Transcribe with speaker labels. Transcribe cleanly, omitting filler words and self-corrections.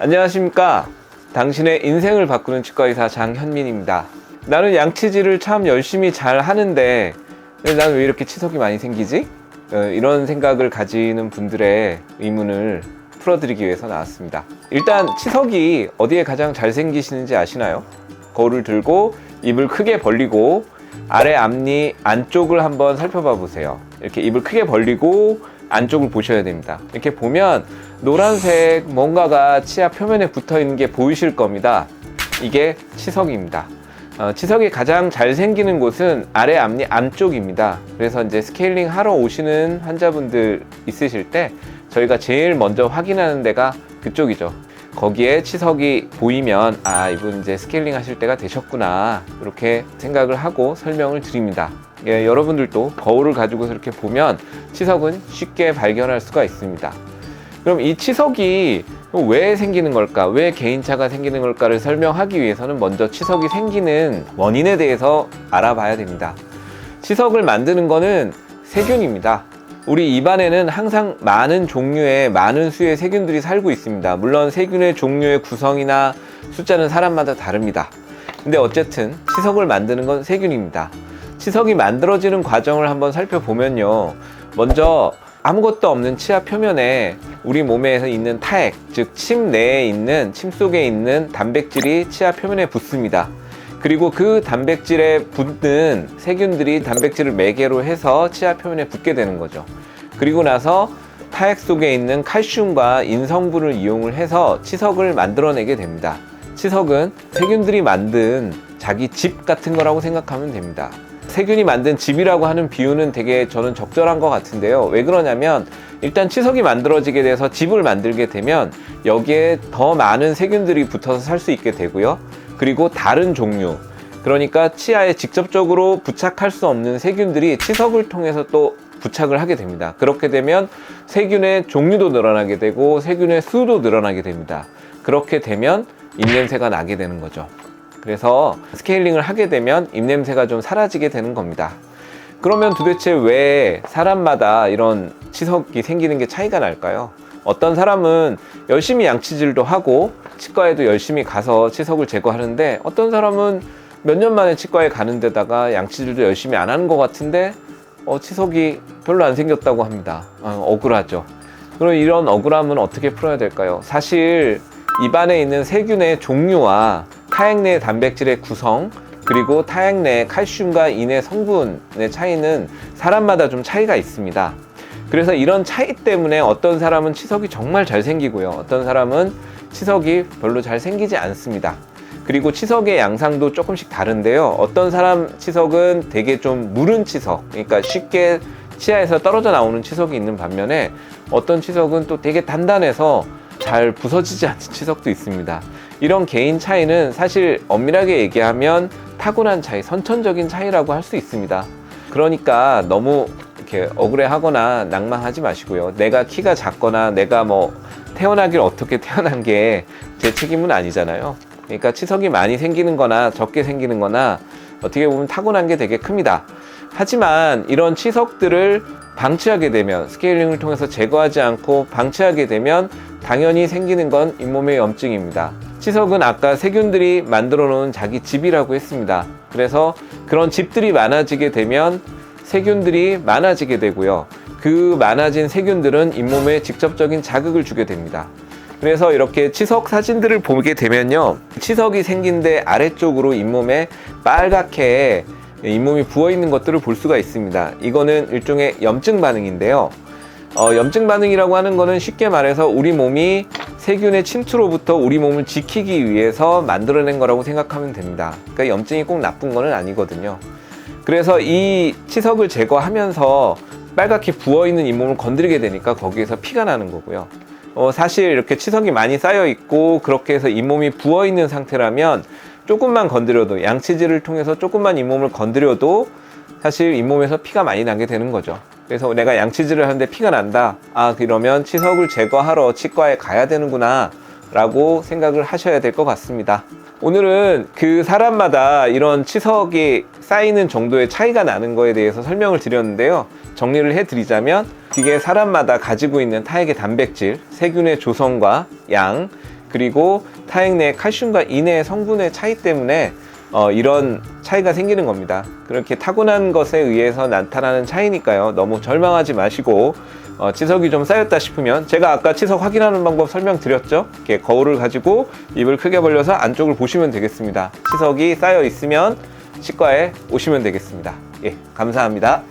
Speaker 1: 안녕하십니까. 당신의 인생을 바꾸는 치과의사 장현민입니다. 나는 양치질을 참 열심히 잘 하는데 나는 왜 이렇게 치석이 많이 생기지? 이런 생각을 가지는 분들의 의문을 풀어드리기 위해서 나왔습니다. 일단 치석이 어디에 가장 잘 생기시는지 아시나요? 거울을 들고 입을 크게 벌리고 아래 앞니 안쪽을 한번 살펴봐 보세요. 이렇게 입을 크게 벌리고 안쪽을 보셔야 됩니다. 이렇게 보면 노란색 뭔가가 치아 표면에 붙어 있는 게 보이실 겁니다. 이게 치석입니다. 치석이 가장 잘 생기는 곳은 아래 앞니 안쪽입니다. 그래서 이제 스케일링 하러 오시는 환자분들 있으실 때 저희가 제일 먼저 확인하는 데가 그쪽이죠. 거기에 치석이 보이면 이분 이제 스케일링 하실 때가 되셨구나, 이렇게 생각을 하고 설명을 드립니다. 여러분들도 거울을 가지고서 이렇게 보면 치석은 쉽게 발견할 수가 있습니다. 그럼 이 치석이 왜 생기는 걸까? 왜 개인차가 생기는 걸까를 설명하기 위해서는 먼저 치석이 생기는 원인에 대해서 알아봐야 됩니다. 치석을 만드는 거는 세균입니다. 우리 입안에는 항상 많은 종류의 많은 수의 세균들이 살고 있습니다. 물론 세균의 종류의 구성이나 숫자는 사람마다 다릅니다. 근데 어쨌든 치석을 만드는 건 세균입니다. 치석이 만들어지는 과정을 한번 살펴보면요, 먼저 아무것도 없는 치아 표면에 우리 몸에서 있는 타액, 즉 침 내에 있는, 침 속에 있는 단백질이 치아 표면에 붙습니다. 그리고 그 단백질에 붙는 세균들이 단백질을 매개로 해서 치아 표면에 붙게 되는 거죠. 그리고 나서 타액 속에 있는 칼슘과 인성분을 이용을 해서 치석을 만들어내게 됩니다. 치석은 세균들이 만든 자기 집 같은 거라고 생각하면 됩니다. 세균이 만든 집이라고 하는 비유는 되게 저는 적절한 것 같은데요. 왜 그러냐면 일단 치석이 만들어지게 돼서 집을 만들게 되면 여기에 더 많은 세균들이 붙어서 살 수 있게 되고요. 그리고 다른 종류, 그러니까 치아에 직접적으로 부착할 수 없는 세균들이 치석을 통해서 또 부착을 하게 됩니다. 그렇게 되면 세균의 종류도 늘어나게 되고 세균의 수도 늘어나게 됩니다. 그렇게 되면 입냄새가 나게 되는 거죠. 그래서 스케일링을 하게 되면 입냄새가 좀 사라지게 되는 겁니다. 그러면 도대체 왜 사람마다 이런 치석이 생기는 게 차이가 날까요? 어떤 사람은 열심히 양치질도 하고 치과에도 열심히 가서 치석을 제거하는데, 어떤 사람은 몇 년 만에 치과에 가는 데다가 양치질도 열심히 안 하는 것 같은데 치석이 별로 안 생겼다고 합니다. 억울하죠. 그럼 이런 억울함은 어떻게 풀어야 될까요? 사실 입안에 있는 세균의 종류와 타액 내 단백질의 구성, 그리고 타액 내 칼슘과 인의 성분의 차이는 사람마다 좀 차이가 있습니다. 그래서 이런 차이 때문에 어떤 사람은 치석이 정말 잘 생기고요, 어떤 사람은 치석이 별로 잘 생기지 않습니다. 그리고 치석의 양상도 조금씩 다른데요, 어떤 사람 치석은 되게 좀 무른 치석, 그러니까 쉽게 치아에서 떨어져 나오는 치석이 있는 반면에 어떤 치석은 또 되게 단단해서 잘 부서지지 않는 치석도 있습니다. 이런 개인 차이는 사실 엄밀하게 얘기하면 타고난 차이, 선천적인 차이라고 할 수 있습니다. 그러니까 너무 이렇게 억울해하거나 낭망하지 마시고요. 내가 키가 작거나 내가 태어나길 어떻게 태어난 게 제 책임은 아니잖아요. 그러니까 치석이 많이 생기는 거나 적게 생기는 거나 어떻게 보면 타고난 게 되게 큽니다. 하지만 이런 치석들을 방치하게 되면, 스케일링을 통해서 제거하지 않고 방치하게 되면 당연히 생기는 건 잇몸의 염증입니다. 치석은 아까 세균들이 만들어 놓은 자기 집이라고 했습니다. 그래서 그런 집들이 많아지게 되면 세균들이 많아지게 되고요, 그 많아진 세균들은 잇몸에 직접적인 자극을 주게 됩니다. 그래서 이렇게 치석 사진들을 보게 되면요, 치석이 생긴 데 아래쪽으로 잇몸에 빨갛게 잇몸이 부어있는 것들을 볼 수가 있습니다. 이거는 일종의 염증 반응인데요, 염증 반응이라고 하는 거는 쉽게 말해서 우리 몸이 세균의 침투로부터 우리 몸을 지키기 위해서 만들어낸 거라고 생각하면 됩니다. 그러니까 염증이 꼭 나쁜 거는 아니거든요. 그래서 이 치석을 제거하면서 빨갛게 부어있는 잇몸을 건드리게 되니까 거기에서 피가 나는 거고요. 사실 이렇게 치석이 많이 쌓여 있고 그렇게 해서 잇몸이 부어 있는 상태라면 조금만 건드려도, 양치질을 통해서 조금만 잇몸을 건드려도 사실 잇몸에서 피가 많이 나게 되는 거죠. 그래서 내가 양치질을 하는데 피가 난다, 그러면 치석을 제거하러 치과에 가야 되는구나 라고 생각을 하셔야 될 것 같습니다. 오늘은 그 사람마다 이런 치석이 쌓이는 정도의 차이가 나는 거에 대해서 설명을 드렸는데요, 정리를 해드리자면 그게 사람마다 가지고 있는 타액의 단백질, 세균의 조성과 양, 그리고 타액 내 칼슘과 인의 성분의 차이 때문에 이런 차이가 생기는 겁니다. 그렇게 타고난 것에 의해서 나타나는 차이니까요. 너무 절망하지 마시고 치석이 좀 쌓였다 싶으면 제가 아까 치석 확인하는 방법 설명드렸죠. 이렇게 거울을 가지고 입을 크게 벌려서 안쪽을 보시면 되겠습니다. 치석이 쌓여 있으면 치과에 오시면 되겠습니다. 예, 감사합니다.